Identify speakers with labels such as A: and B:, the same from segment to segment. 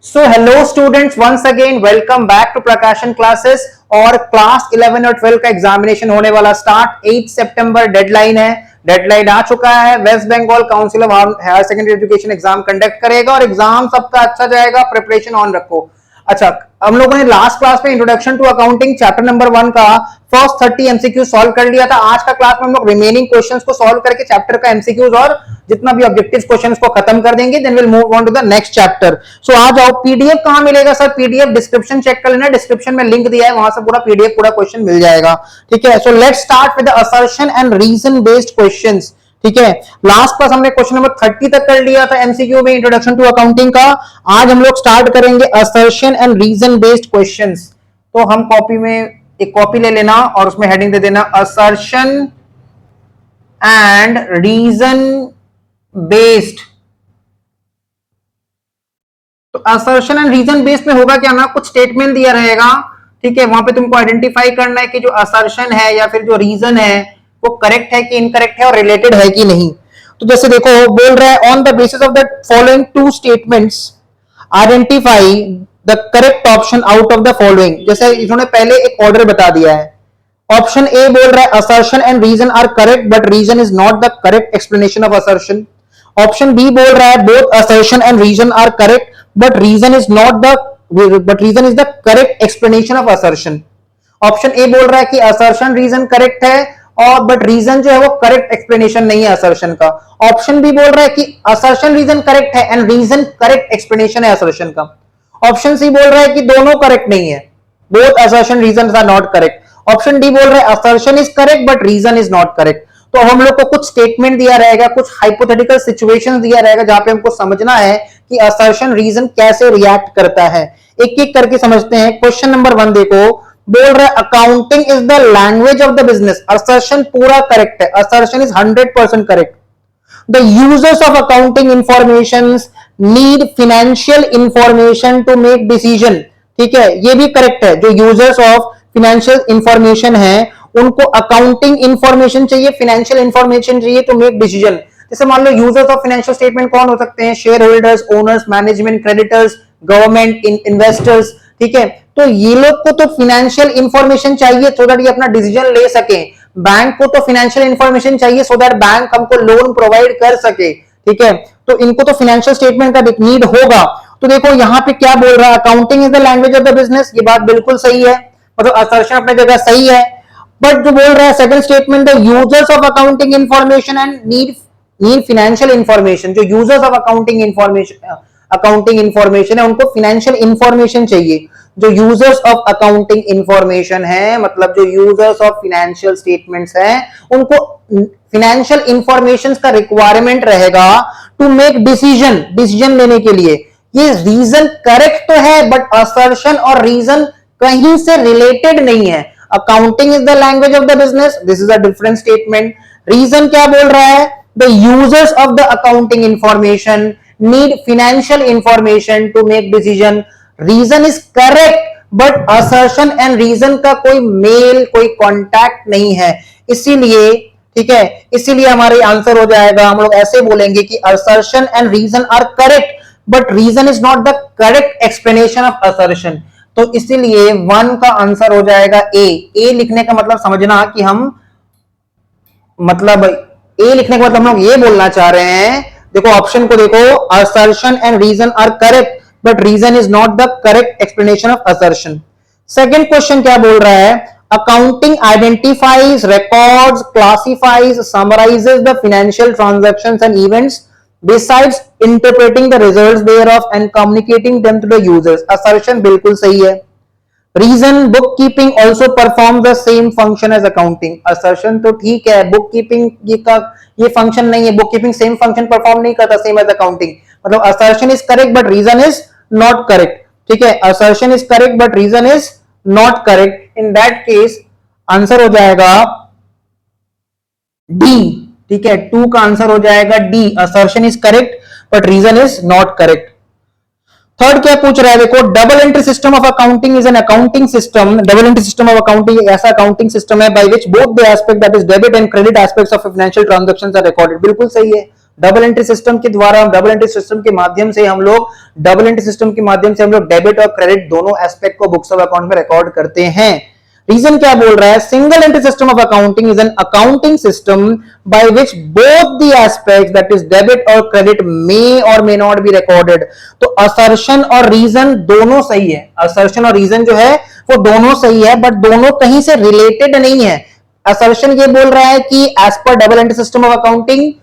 A: So hello students, once again welcome back to Prakashan classes। और class 11 और 12 का examination होने वाला स्टार्ट 8 सितंबर डेडलाइन है। डेडलाइन आ चुका है। West Bengal Council of Higher Secondary Education exam conduct करेगा और एग्जाम सबका अच्छा जाएगा। प्रिपरेशन ऑन रखो। अच्छा, हम लोगों ने लास्ट क्लास में introduction to accounting chapter number 1 का फर्स्ट 30 एमसीक्यू सॉल्व कर लिया था। आज का क्लास में हम लोग रिमेनिंग क्वेश्चंस को सॉल्व करके चैप्टर का एमसीक्यूज और जितना भी ऑब्जेक्टिव क्वेश्चंस को खत्म कर देंगे। Then will move on to the next chapter. So आ जाओ। पीडीएफ कहां मिलेगा सर? पीडीएफ डिस्क्रिप्शन चेक कर लेना, डिस्क्रिप्शन में लिंक दिया है, वहां से पूरा पीडीएफ पूरा क्वेश्चन मिल जाएगा। ठीक है। So let's start with the assertion and reason based questions. ठीक है। लास्ट क्लास हमने क्वेश्चन नंबर 30 तक कर लिया था एमसीक्यू में इंट्रोडक्शन टू अकाउंटिंग का। आज हम लोग स्टार्ट करेंगे assertion and reason based questions. तो हम कॉपी में एक कॉपी ले लेना और उसमें हेडिंग दे देना असर्शन एंड रीजन बेस्ड। तो असर्शन एंड रीजन बेस्ड में होगा क्या ना, कुछ स्टेटमेंट दिया रहेगा। ठीक है। वहां पे तुमको आइडेंटिफाई करना है कि जो असर्शन है या फिर जो रीजन है वो करेक्ट है कि इनकरेक्ट है और रिलेटेड है कि नहीं। तो जैसे देखो बोल रहा है on the basis of the following two statements identify the correct option out of the following. जैसे इन्होंने पहले एक ऑर्डर बता दिया है। ऑप्शन ए बोल रहा है assertion and reason are correct but reason is not the correct explanation of assertion. Option B बोल रहा है both assertion and reason are correct but reason is the correct explanation of assertion. Option A बोल रहा है कि assertion reason correct है और but reason जो है वो करेक्ट एक्सप्लेनेशन नहीं है असर्शन का। ऑप्शन बी बोल रहा है कि असर्शन रीजन करेक्ट है एंड रीजन करेक्ट एक्सप्लेनेशन है असर्शन का। ऑप्शन सी बोल रहा है कि दोनों करेक्ट नहीं है, both assertion reason are not correct. Option D बोल रहा है assertion is correct but reason is not correct. तो हम लोग को कुछ स्टेटमेंट दिया रहेगा, कुछ हाइपोथेटिकल सिचुएशंस दिया रहेगा जहां पे हमको समझना है कि असर्शन रीजन कैसे रिएक्ट करता है। एक एक करके समझते हैं। क्वेश्चन नंबर 1 देखो, बोल रहा है accounting is the language of the business. Assertion पूरा करेक्ट है, assertion is 100% correct. The users of accounting information need financial information to make decision. ठीक है, ये भी करेक्ट है। जो यूजर्स ऑफ फाइनेंशियल इंफॉर्मेशन है उनको अकाउंटिंग इंफॉर्मेशन चाहिए, फाइनेंशियल इंफॉर्मेशन चाहिए टू मेक डिसीजन। जैसे मान लो यूजर्स ऑफ फाइनेंशियल स्टेटमेंट कौन हो सकते हैं? Share holders, owners, management, creditors, government, investors. ठीक है। तो ये लोग को तो फाइनेंशियल इंफॉर्मेशन चाहिए सो दैट ये अपना डिसीजन ले सके। बैंक को तो फाइनेंशियल इंफॉर्मेशन चाहिए सो दैट बैंक हमको लोन प्रोवाइड कर सके। ठीक है। तो इनको तो फाइनेंशियल स्टेटमेंट का नीड होगा। तो देखो यहां पे क्या बोल रहा है, accounting is the language of the business. ये बात बिल्कुल सही है, मतलब असर्शन अपने जगह सही है। बट जो बोल रहा है second statement, the users of accounting information and need financial information. जो यूजर्स ऑफ अकाउंटिंग इंफॉर्मेशन है उनको फाइनेंशियल इंफॉर्मेशन चाहिए। जो यूजर्स ऑफ अकाउंटिंग इंफॉर्मेशन है मतलब जो यूजर्स ऑफ फाइनेंशियल स्टेटमेंट्स हैं उनको फाइनेंशियल इंफॉर्मेशन का रिक्वायरमेंट रहेगा टू मेक डिसीजन लेने के लिए। ये रीजन करेक्ट तो है बट असर्शन और रीजन कहीं से रिलेटेड नहीं है। Accounting is the language of the business, this is a different statement. Reason क्या बोल रहा है? The users of the accounting information need financial information to make decision. Reason is correct but assertion and reason का कोई mail, कोई contact नहीं है, इसीलिए ठीक है, इसीलिए हमारे आंसर हो जाएगा, हम लोग ऐसे बोलेंगे कि assertion and reason are correct but reason is not the correct explanation of assertion. तो इसीलिए 1 का आंसर हो जाएगा ए। ए लिखने का मतलब समझना कि हम मतलब ए लिखने का मतलब हम लोग ये बोलना चाह रहे हैं। देखो ऑप्शन को देखो, assertion and reason are correct but reason is not the correct explanation of assertion. Second question क्या बोल रहा है? Accounting identifies, records, classifies, summarises the financial transactions and events besides interpreting the results thereof and communicating them to the users। assertion बिल्कुल सही है। reason, bookkeeping also performs the same function as accounting। assertion तो ठीक है, bookkeeping ये function नहीं है, bookkeeping same function perform नहीं करता same as accounting। मतलब assertion is correct but reason is not correct। ठीक है, assertion is correct but reason is not correct। in that case answer हो जाएगा डी। ठीक है, 2 का आंसर हो जाएगा D, assertion is correct but reason is not correct. Third क्या पूछ रहा है देखो, double entry system of accounting is an accounting system. Double entry system of accounting एक ऐसा अकाउंटिंग सिस्टम है by which both the aspect that is debit and credit aspects of financial transactions are recorded. बिल्कुल सही है, double entry system के द्वारा, double entry system के माध्यम से हम लोग डेबिट और क्रेडिट दोनों एस्पेक्ट को बुक्स ऑफ अकाउंट में रिकॉर्ड करते हैं। रीजन क्या बोल रहा है? Single entry system of accounting is an accounting system by which both the aspects that is debit और क्रेडिट मे और मे नॉट बी रिकॉर्डेड। तो असर्शन और रीजन दोनों सही है, असर्शन और रीजन जो है वो दोनों सही है, बट दोनों कहीं से रिलेटेड नहीं है। असर्शन ये बोल रहा है कि as per double entry system of accounting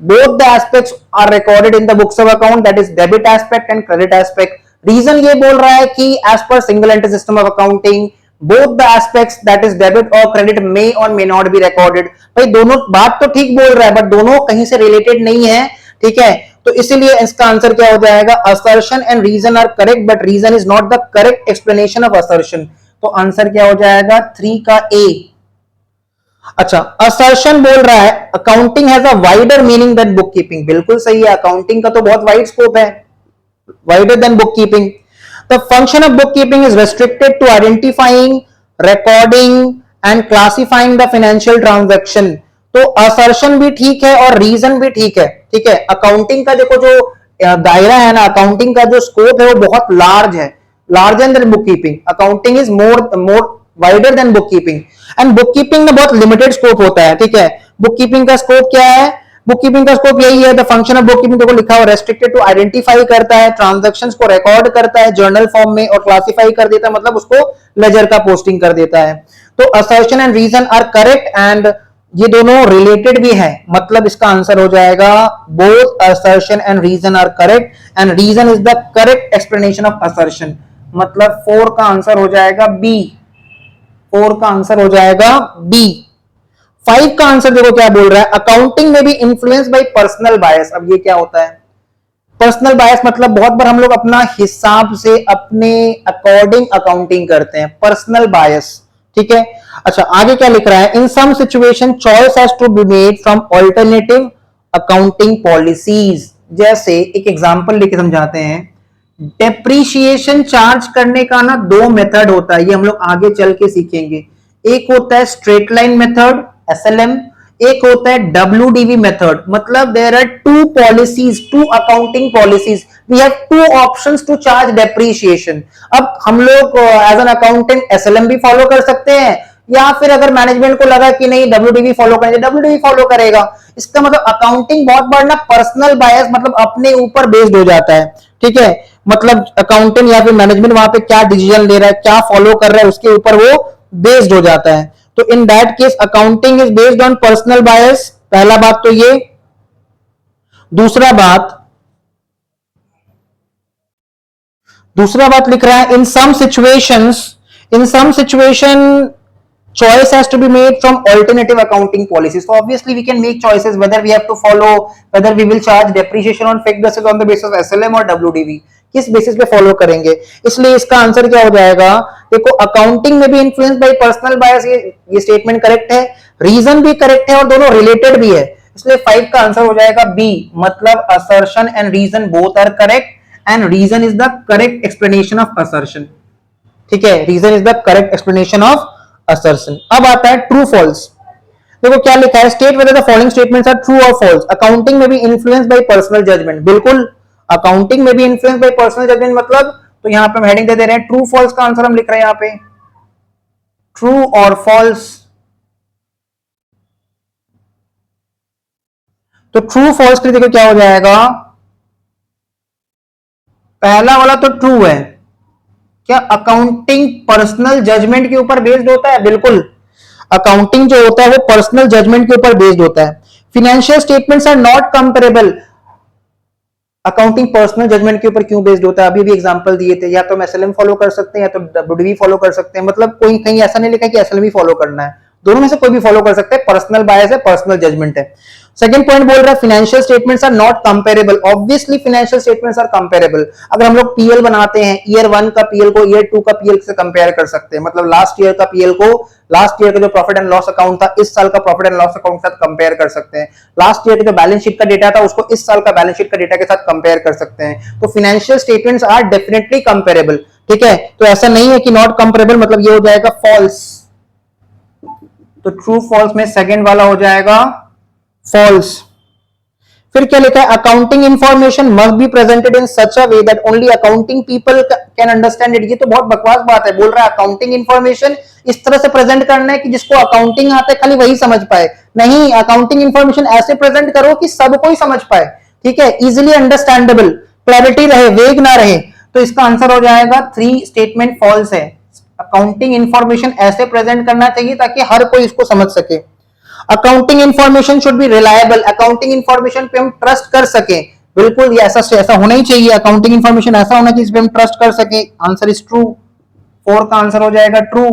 A: both the aspects are recorded in the books of account, that is debit aspect and credit aspect. Reason ये बोल रहा है कि as per single entry system of accounting both the aspects that is debit or credit may or may not be recorded। भाई दोनों बात तो ठीक बोल रहा है बट दोनों कहीं से रिलेटेड नहीं है, ठीक है। तो इसीलिए इसका आंसर क्या हो जाएगा? Assertion and reason are correct but reason is not the correct explanation of assertion. तो आंसर क्या हो जाएगा? 3 का ए। अच्छा, असर्शन बोल रहा है accounting has a wider meaning than book keeping. बिल्कुल सही है, अकाउंटिंग का तो बहुत वाइड स्कोप है, wider than book keeping. The function of book keeping is restricted to identifying, recording and classifying the financial transaction. तो असर्शन भी ठीक है और रीजन भी ठीक है, ठीक है। अकाउंटिंग का देखो जो दायरा है ना, अकाउंटिंग का जो स्कोप है वो बहुत लार्ज है, larger than book keeping. Accounting is more wider than book keeping and book keeping में बहुत लिमिटेड स्कोप होता है, ठीक है। बुक कीपिंग का स्कोप क्या है? बुक कीपिंग का स्कोप यही है, the function of book keeping देखो लिखा हुआ रेस्ट्रिक्टेड टू आइडेंटिफाई करता है, ट्रांजैक्शंस को रिकॉर्ड करता है जर्नल फॉर्म में और क्लासिफाई कर देता है, मतलब उसको लेजर का पोस्टिंग कर देता है। तो assertion and reason are correct and ये दोनों रिलेटेड भी है, मतलब इसका आंसर हो जाएगा both assertion and reason are correct and reason is the correct explanation of assertion. मतलब 4 का आंसर हो जाएगा बी, 4 का आंसर हो जाएगा बी। 5 का आंसर देखो क्या बोल रहा है? अकाउंटिंग में भी इन्फ्लुएंस बाय पर्सनल बायस। अब ये क्या होता है? पर्सनल बायस मतलब बहुत बार हम लोग अपना हिसाब से अपने अकॉर्डिंग अकाउंटिंग करते हैं, पर्सनल बायस, ठीक है। अच्छा, आगे क्या लिख रहा है? In some situation choice has to be made from alternative accounting policies. जैसे एक एग्जांपल लेके समझाते हैं। डेप्रीशिएशन चार्ज करने का ना 2 मेथड होता है, ये हम लोग आगे चल के सीखेंगे। एक होता है स्ट्रेट लाइन मेथड SLM, एक होता है WDV मेथड। मतलब there are 2 policies, 2 accounting policies, we have 2 options to charge depreciation. अब हम लोग एज एन अकाउंटेंट SLM भी फॉलो कर सकते हैं या फिर अगर मैनेजमेंट को लगा कि नहीं WDV फॉलो करेंगे, WDV फॉलो करेगा। इसका मतलब अकाउंटिंग बहुत बार ना पर्सनल बायस मतलब अपने ऊपर बेस्ड हो जाता है, ठीक है। मतलब अकाउंटेंट या फिर मैनेजमेंट वहां पे क्या डिसीजन ले रहा है, क्या फॉलो कर रहा है, उसके ऊपर वो बेस्ड हो जाता है। तो in that case accounting is based on personal bias. पहला बात तो ये। दूसरा बात लिख रहा है in some situation choice has to be made from alternative accounting policies. So obviously we can make choices whether we have to follow, whether we will charge depreciation on fixed assets on the basis of SLM or WDV, किस basis पे follow करेंगे। इसलिए इसका answer क्या हो जाएगा? देखो accounting में भी इन्फ्लुएंस बाय पर्सनल बायस, ये स्टेटमेंट करेक्ट है, रीजन भी करेक्ट है और दोनों रिलेटेड भी है, इसलिए 5 का आंसर हो जाएगा बी। मतलब assertion and reason both are correct and reason is the correct explanation of assertion, ठीक है। Reason is the correct explanation of assertion. अब आता है ट्रू फॉल्स। देखो क्या लिखा है? State whether the following statements are true और फॉल्स। अकाउंटिंग में भी इन्फ्लुएंस बाय पर्सनल जजमेंट। बिल्कुल, अकाउंटिंग में भी इन्फ्लुएंस बाय पर्सनल जजमेंट मतलब, तो यहां पे हम हेडिंग दे रहे हैं ट्रू फॉल्स का आंसर हम लिख रहे हैं यहां पे ट्रू और फॉल्स। तो ट्रू फॉल्स के लिए देखो क्या हो जाएगा? पहला वाला तो ट्रू है। क्या अकाउंटिंग पर्सनल जजमेंट के ऊपर बेस्ड होता है? बिल्कुल, अकाउंटिंग जो होता है वो पर्सनल जजमेंट के ऊपर बेस्ड होता है। Financial statements are not comparable. Accounting personal judgement के ऊपर क्यों बेस्ड होता है? अभी भी एग्जांपल दिए थे, या तो हम SLM फॉलो कर सकते हैं या तो WDV फॉलो कर सकते हैं। मतलब कोई कहीं ऐसा नहीं लिखा कि SLM ही फॉलो करना है, दोनों में से कोई भी फॉलो कर सकते हैं। पर्सनल बायस है, पर्सनल जजमेंट है। सेकंड पॉइंट बोल रहा है financial statements are not comparable. Obviously financial statements are comparable. अगर हम लोग पीएल बनाते हैं, ईयर 1 का पीएल को ईयर 2 का पीएल से कंपेयर कर सकते हैं। मतलब लास्ट ईयर का पीएल को लास्ट ईयर का जो प्रॉफिट एंड लॉस अकाउंट था इस साल का प्रॉफिट एंड लॉस अकाउंट के साथ कंपेयर कर सकते हैं। लास्ट ईयर का जो बैलेंस शीट का डेटा था उसको इस साल का बैलेंस शीट का डेटा के साथ कंपेयर कर सकते हैं। तो financial statements are definitely comparable, ठीक है। तो ऐसा नहीं है कि नॉट कंपेरेबल, मतलब ये हो जाएगा फॉल्स। तो ट्रू फॉल्स में सेकंड वाला हो जाएगा फॉल्स। फिर क्या लिखा है, accounting information must be presented in such a way that only accounting people can understand it. ये तो बहुत बकवास बात है, बोल रहा है अकाउंटिंग इंफॉर्मेशन इस तरह से प्रेजेंट करना है कि जिसको अकाउंटिंग आता है खाली वही समझ पाए। नहीं, अकाउंटिंग इंफॉर्मेशन ऐसे प्रेजेंट करो कि सब कोई समझ पाए, ठीक है, इजिली अंडरस्टैंडेबल, क्लैरिटी रहे, वेग ना रहे। तो इसका आंसर हो जाएगा 3 स्टेटमेंट फॉल्स है। अकाउंटिंग इंफॉर्मेशन ऐसे प्रेजेंट करना चाहिए ताकि हर कोई इसको समझ सके। Accounting information should be reliable, accounting information पे हम ट्रस्ट कर सके, बिल्कुल ये ऐसा होना ही चाहिए, अकाउंटिंग इंफॉर्मेशन ऐसा होना चाहिए जिस पे हम ट्रस्ट कर सके। आंसर इज ट्रू, 4 का आंसर हो जाएगा ट्रू।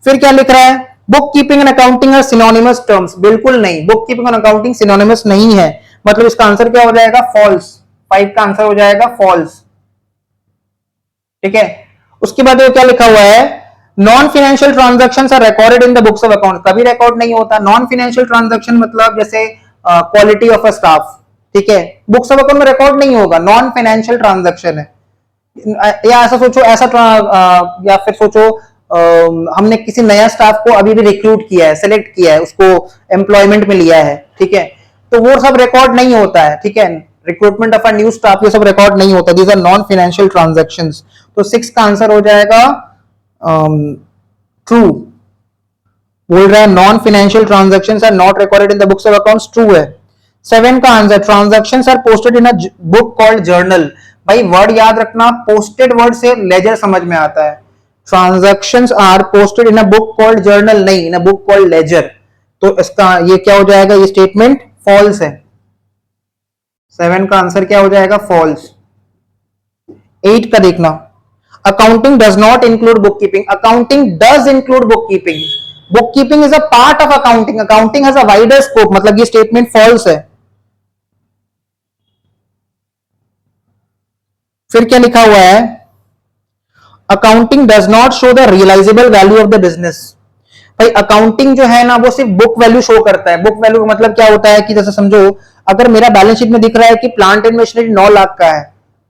A: फिर क्या लिख रहा है, book keeping and accounting are synonymous terms, बिल्कुल नहीं, बुक कीपिंग और अकाउंटिंग सिनोनिमस नहीं है, मतलब इसका आंसर क्या हो जाएगा, फॉल्स। 5 का आंसर हो जाएगा फॉल्स, ठीक है। उसके बाद क्या लिखा हुआ है, non financial transactions are recorded in the books of account, कभी रिकॉर्ड नहीं होता। नॉन फाइनेंशियल ट्रांजैक्शन मतलब जैसे क्वालिटी ऑफ अ स्टाफ, ठीक है, बुक्स ऑफ अकाउंट में रिकॉर्ड नहीं होगा, नॉन फाइनेंशियल ट्रांजैक्शन है। या ऐसा सोचो, या फिर सोचो हमने किसी नया स्टाफ को अभी भी रिक्रूट किया है, सेलेक्ट किया है, उसको एम्प्लॉयमेंट में लिया है, ठीक है, तो वो सब रिकॉर्ड नहीं होता है, ठीक है, recruitment of a new staff ये सब रिकॉर्ड नहीं होता, these are non financial transactions. तो 6 का आंसर हो जाएगा ट्रू। बोल रहा है non financial transactions are not recorded in the books of accounts, true है। 7 का answer, transactions are posted in a book called journal. भाई वर्ड याद रखना, पोस्टेड वर्ड से लेजर समझ में आता है, transactions are posted in a book called journal नहीं, in a book called ledger. तो इसका ये क्या हो जाएगा, ये स्टेटमेंट फॉल्स है। 7 का आंसर क्या हो जाएगा, फॉल्स। 8 का देखना, accounting does not include book keeping, accounting does include book keeping, book keeping is a part of accounting, accounting has a wider scope, मतलब ये स्टेटमेंट फॉल्स है। फिर क्या लिखा हुआ है, accounting does not show the realisable value of the business. भाई accounting जो है ना वो सिर्फ बुक वैल्यू शो करता है। बुक वैल्यू का मतलब क्या होता है कि जैसे समझो अगर मेरा बैलेंस शीट में दिख रहा है कि प्लांट एंड मशीनरी 9 लाख का है,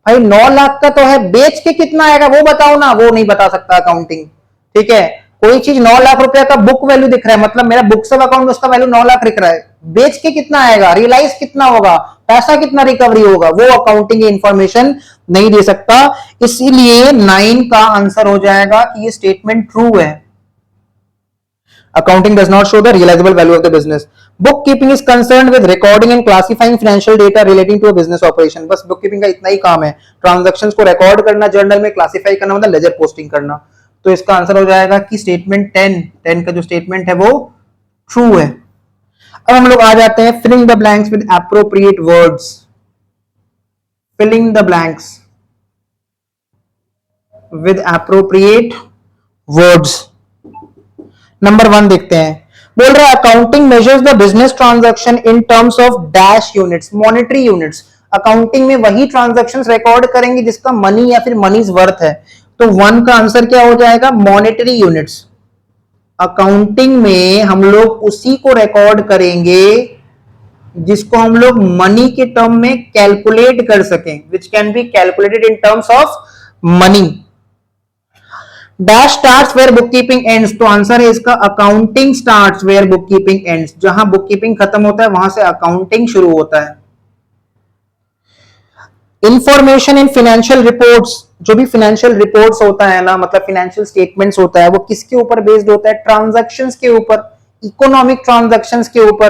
A: भाई 9 लाख का तो है, बेच के कितना आएगा वो बताओ ना, वो नहीं बता सकता अकाउंटिंग, ठीक है। कोई चीज 9 लाख रुपए का बुक वैल्यू दिख रहा है, मतलब मेरा बुक्स ऑफ अकाउंट में उसका वैल्यू 9 लाख दिख रहा है, बेच के कितना आएगा, रियलाइज कितना होगा, पैसा कितना रिकवरी होगा, वो अकाउंटिंग इंफॉर्मेशन नहीं दे सकता। इसीलिए 9 का आंसर हो जाएगा कि ये स्टेटमेंट ट्रू है। Accounting does not show the realizable value of the business. Bookkeeping is concerned with recording and classifying financial data relating to a business operation. बस bookkeeping का इतना ही काम है, ट्रांजैक्शंस को रिकॉर्ड करना, जर्नल में क्लासिफाई करना, मतलब लेजर पोस्टिंग करना। तो इसका आंसर हो जाएगा कि स्टेटमेंट 10 का जो स्टेटमेंट है वो ट्रू है। अब हम लोग आ जाते हैं filling the blanks with appropriate words. Filling the blanks with appropriate words. Number 1 देखते हैं, बोल रहा है accounting measures the business transaction in terms of dash units, monetary units. Accounting में वही ट्रांजैक्शंस रिकॉर्ड करेंगे जिसका मनी या फिर मनीज वर्थ है। तो 1 का आंसर क्या हो जाएगा, मॉनेटरी यूनिट्स। अकाउंटिंग में हम लोग उसी को रिकॉर्ड करेंगे जिसको हम लोग मनी के टर्म में कैलकुलेट कर सकें, which can be calculated in terms of money. Dash starts where book keeping ends, तो आंसर है इसका accounting starts where book keeping ends, जहां बुक कीपिंग खत्म होता है वहां से अकाउंटिंग शुरू होता है। इंफॉर्मेशन इन फाइनेंशियल रिपोर्ट्स, जो भी फाइनेंशियल रिपोर्ट्स होता है ना, मतलब फाइनेंशियल स्टेटमेंट्स होता है, वो किसके ऊपर बेस्ड होता है, ट्रांजैक्शंस के ऊपर, इकोनॉमिक ट्रांजैक्शंस के ऊपर,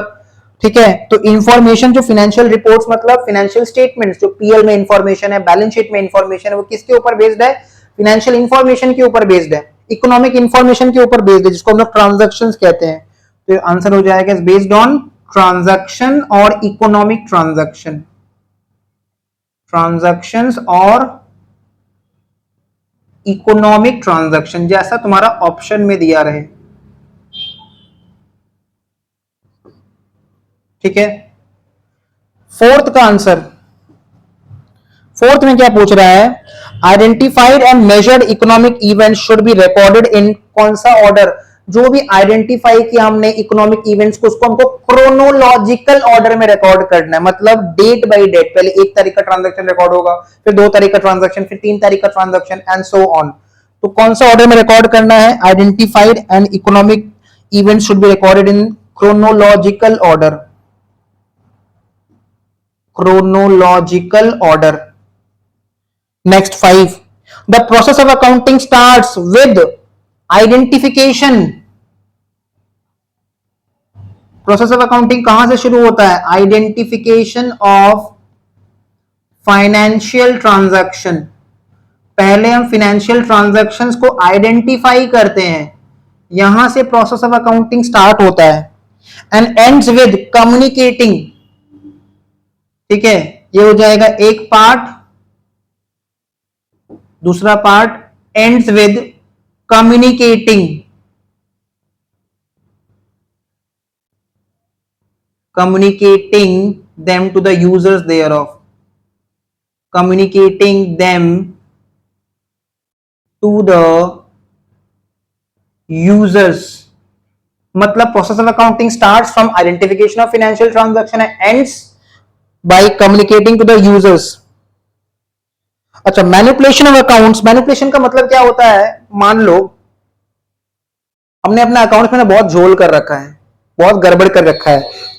A: ठीक है। तो इंफॉर्मेशन जो फाइनेंशियल रिपोर्ट्स मतलब फाइनेंशियल स्टेटमेंट्स, जो पीएल में इंफॉर्मेशन है, बैलेंस शीट में इंफॉर्मेशन है, वो किसके ऊपर बेस्ड है, फाइनेंशियल इंफॉर्मेशन के ऊपर बेस्ड है, इकोनॉमिक इंफॉर्मेशन के ऊपर बेस्ड है, जिसको हम लोग ट्रांजैक्शंस कहते हैं। तो आंसर हो जाएगा बेस्ड ऑन ट्रांजैक्शन और इकोनॉमिक ट्रांजैक्शन, ट्रांजैक्शंस और इकोनॉमिक ट्रांजैक्शन, जैसा तुम्हारा ऑप्शन में दिया रहे, ठीक है। 4th का आंसर, 4th में क्या पूछ रहा है, identified and measured economic event should be recorded in कौन सा ऑर्डर। जो भी आइडेंटिफाई किया हमने इकोनॉमिक इवेंट्स को, उसको हमको क्रोनोलॉजिकल ऑर्डर में रिकॉर्ड करना है, मतलब डेट बाय डेट, पहले 1 तारीख का ट्रांजैक्शन रिकॉर्ड होगा, फिर 2 तारीख का ट्रांजैक्शन, फिर 3 तारीख का ट्रांजैक्शन एंड सो ऑन। तो कौन सा ऑर्डर में रिकॉर्ड करना है, identified and economic event should be recorded in chronological order. chronological order. Next 5. The process of accounting starts with identification. Process of accounting कहां से शुरू होता है? Identification of financial transaction. पहले हम फाइनेंशियल ट्रांजैक्शंस को आइडेंटिफाई करते हैं, यहां से प्रोसेस ऑफ अकाउंटिंग स्टार्ट होता है। एंड एंड्स विद कम्युनिकेटिंग, ठीक है, ये हो जाएगा एक पार्ट। दूसरा part ends with communicating, communicating them to the users thereof, communicating them to the users। मतलब process of accounting starts from identification of financial transaction and ends by communicating to the users. अच्छा, manipulation of accounts. Manipulation का मतलब क्या होता है? मान लो हमने अपने अकाउंट्स में बहुत झोल कर रखा है, बहुत गड़बड़ कर रखा है।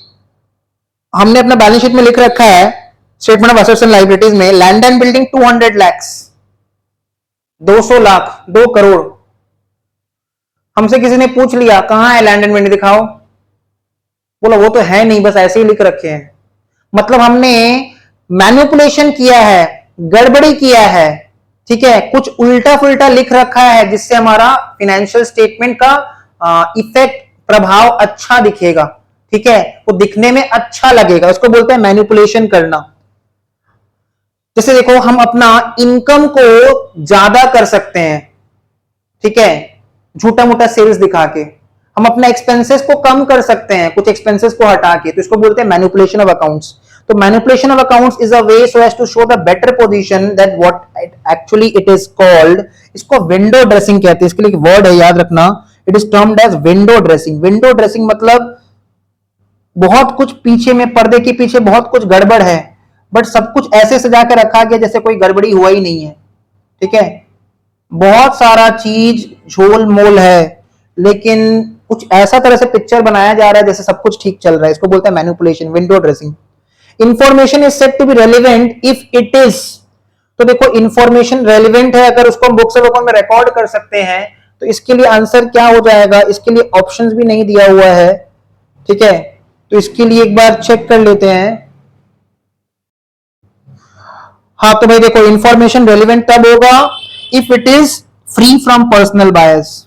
A: हमने अपना बैलेंस शीट में लिख रखा है, statement of assets and liabilities में, land and building 200 lakh, 200 lakh, 2 crore. हमसे किसी ने पूछ लिया कहां है लैंड एंड बिल्डिंग, दिखाओ। बोला वो तो है नहीं, बस ऐसे ही लिख रखे हैं। मतलब हमने मैनिपुलेशन किया है, गड़बड़ी किया है, ठीक है, कुछ उल्टा फुल्टा लिख रखा है, जिससे हमारा फाइनेंशियल स्टेटमेंट का इफेक्ट, प्रभाव अच्छा दिखेगा, ठीक है, वो दिखने में अच्छा लगेगा, उसको बोलते हैं मैनिपुलेशन करना। जैसे देखो, हम अपना इनकम को ज्यादा कर सकते हैं, ठीक है, झूठा मोटा सेल्स दिखा के। हम अपने एक्सपेंसेस को कम कर सकते हैं, कुछ एक्सपेंसेस को हटा के, तो इसको बोलते हैं मैनिपुलेशन ऑफ अकाउंट्स। तो manipulation of accounts is a way so as to show the better position that what actually it is called. इसको विंडो ड्रेसिंग कहते हैं, इसके लिए एक वर्ड है, याद रखना, it is termed as window dressing. Window dressing मतलब बहुत कुछ पीछे में, पर्दे के पीछे बहुत कुछ गड़बड़ है, बट सब कुछ ऐसे सजा के रखा गया जैसे कोई गड़बड़ी हुआ ही नहीं है, ठीक है। बहुत सारा चीज झोल मोल है, लेकिन कुछ ऐसा तरह से पिक्चर बनाया जा रहा है जैसे सब कुछ ठीक चल रहा है, इसको बोलते हैं manipulation, window dressing. Information is said to be relevant if it is. तो देखो, इंफॉर्मेशन रेलिवेंट है अगर उसको हम बुक्स ऑफ अकाउंट में रिकॉर्ड कर सकते हैं, तो इसके लिए आंसर क्या हो जाएगा? इसके लिए ऑप्शंस भी नहीं दिया हुआ है, ठीक है, तो इसके लिए एक बार चेक कर लेते हैं। हाँ, तो भाई देखो, इंफॉर्मेशन रेलिवेंट तब होगा if it is free from personal बायस।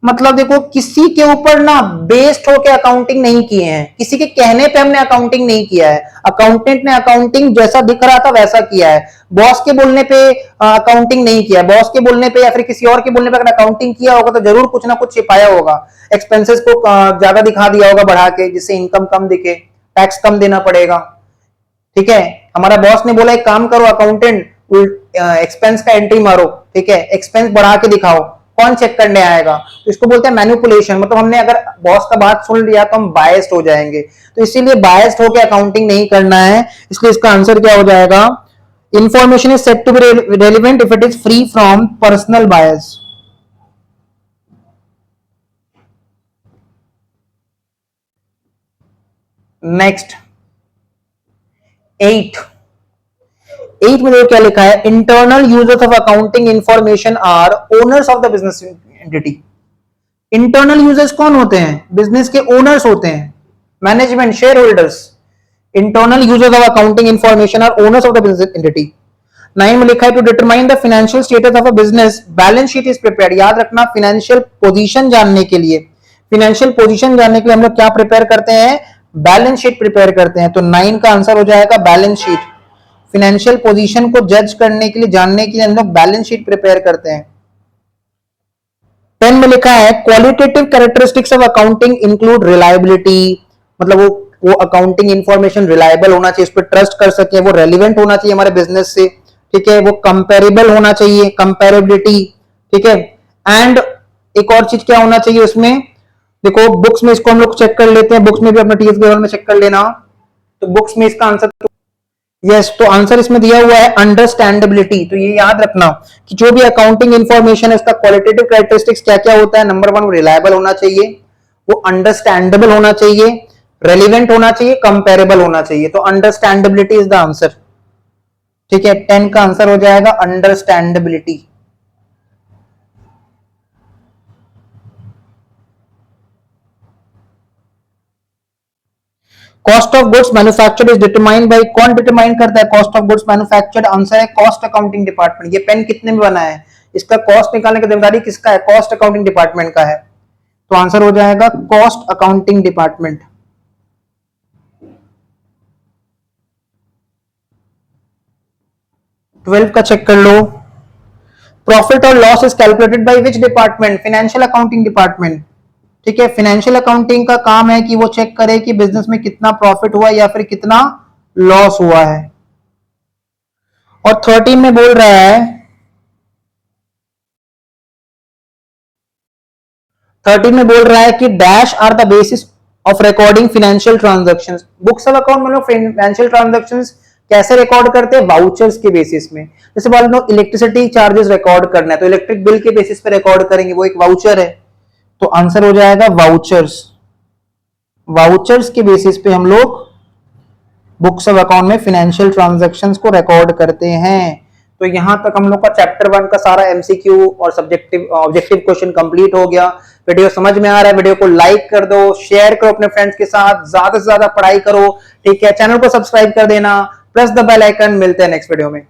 A: मतलब देखो, किसी के ऊपर ना बेस्ड होकर अकाउंटिंग नहीं किए हैं, किसी के कहने पे हमने अकाउंटिंग नहीं किया है। अकाउंटेंट ने अकाउंटिंग जैसा दिख रहा था वैसा किया है, बॉस के बोलने पे अकाउंटिंग नहीं किया। बॉस के बोलने पे या फिर किसी और के बोलने पे अगर अकाउंटिंग किया होगा तो जरूर कुछ ना कुछ छिपाया होगा, एक्सपेंसेस को ज्यादा दिखा दिया होगा बढ़ा के, जिससे इनकम कम दिखे, टैक्स कम देना पड़ेगा, ठीक है। हमारा बॉस ने बोला एक काम करो अकाउंटेंट, एक्सपेंस का एंट्री मारो, ठीक है, एक्सपेंस बढ़ा के दिखाओ, कौन चेक करने आएगा? तो इसको बोलते हैं मैनिपुलेशन। मतलब हमने अगर बॉस का बात सुन लिया तो हम बायस्ड हो जाएंगे, तो इसीलिए बायस्ड होकर अकाउंटिंग नहीं करना है। इसलिए इसका आंसर क्या हो जाएगा? Information is said to be relevant if it is free from personal bias. Next 8 में देखो क्या लिखा है, internal users of accounting information are owners of the business entity. Internal users कौन होते हैं? बिजनेस के ओनर्स होते हैं, management, shareholders. Internal users of accounting information are owners of the business entity. 9 में लिखा है to determine the financial status of a business balance sheet is prepared. याद रखना, फाइनेंशियल पोजीशन जानने के लिए, फाइनेंशियल पोजीशन जानने के लिए हम लोग क्या प्रिपेयर करते हैं? बैलेंस शीट प्रिपेयर करते हैं। तो 9 का आंसर हो जाएगा बैलेंस शीट। फाइनेंशियल पोजीशन को जज करने के लिए, जानने के लिए हम लोग बैलेंस शीट प्रिपेयर करते हैं। 10 में लिखा है qualitative characteristics of accounting include reliability. मतलब वो अकाउंटिंग इंफॉर्मेशन रिलायबल होना चाहिए, उस पर ट्रस्ट कर सके, वो रेलिवेंट होना चाहिए हमारे बिजनेस से, ठीक है, वो कंपेरेबल होना चाहिए, कंपेरेबिलिटी, ठीक है। एंड एक और चीज क्या होना चाहिए उसमें, देखो बुक्स में इसको हम लोग चेक कर लेते हैं, बुक्स में भी अपना टीएस लेवल में चेक कर लेना। तो बुक्स में इसका आंसर यस, तो आंसर इसमें दिया हुआ है अंडरस्टैंडेबिलिटी। तो ये याद रखना कि जो भी अकाउंटिंग इंफॉर्मेशन है उसका क्वालिटेटिव कैरेक्टरिस्टिक्स क्या क्या होता है। नंबर 1 वो रिलायबल होना चाहिए, वो अंडरस्टैंडेबल होना चाहिए, रेलिवेंट होना चाहिए, कंपेरेबल होना चाहिए, तो अंडरस्टैंडेबिलिटी इज द आंसर। ठीक है, 10 का आंसर हो जाएगा understandability. Cost of goods manufactured is determined by, कौन डिटरमाइन करता है cost of goods manufactured? Answer है कॉस्ट अकाउंटिंग डिपार्टमेंट। ये पेन कितने में बना है, इसका कॉस्ट निकालने की जिम्मेदारी किसका है? कॉस्ट अकाउंटिंग डिपार्टमेंट का है। तो आंसर हो जाएगा कॉस्ट अकाउंटिंग डिपार्टमेंट। 12 का चेक कर लो। प्रॉफिट और loss is calculated by which department? Financial accounting department. ठीक है, फाइनेंशियल अकाउंटिंग का काम है कि वो चेक करे कि बिजनेस में कितना प्रॉफिट हुआ या फिर कितना लॉस हुआ है। और 13 में बोल रहा है, 13 में बोल रहा है कि dash are the basis of recording financial transactions. Books of account में लोग फाइनेंशियल ट्रांजैक्शंस कैसे रिकॉर्ड करते हैं? वाउचर्स के बेसिस में। जैसे मान लो इलेक्ट्रिसिटी चार्जेस रिकॉर्ड करना है तो इलेक्ट्रिक बिल के बेसिस पे रिकॉर्ड करेंगे, वो एक वाउचर है। तो आंसर हो जाएगा वाउचर्स। वाउचर्स के बेसिस पे हम लोग बुक्स ऑफ अकाउंट में फाइनेंशियल ट्रांजैक्शंस को रिकॉर्ड करते हैं। तो यहां तक हम लोग का चैप्टर 1 का सारा एमसीक्यू और सब्जेक्टिव ऑब्जेक्टिव क्वेश्चन कंप्लीट हो गया। वीडियो समझ में आ रहा है, वीडियो को लाइक कर दो, शेयर करो अपने फ्रेंड्स के साथ, ज्यादा से ज्यादा पढ़ाई करो। ठीक है, चैनल को सब्सक्राइब कर देना, प्रेस द बेल आइकन। मिलते हैं नेक्स्ट वीडियो में।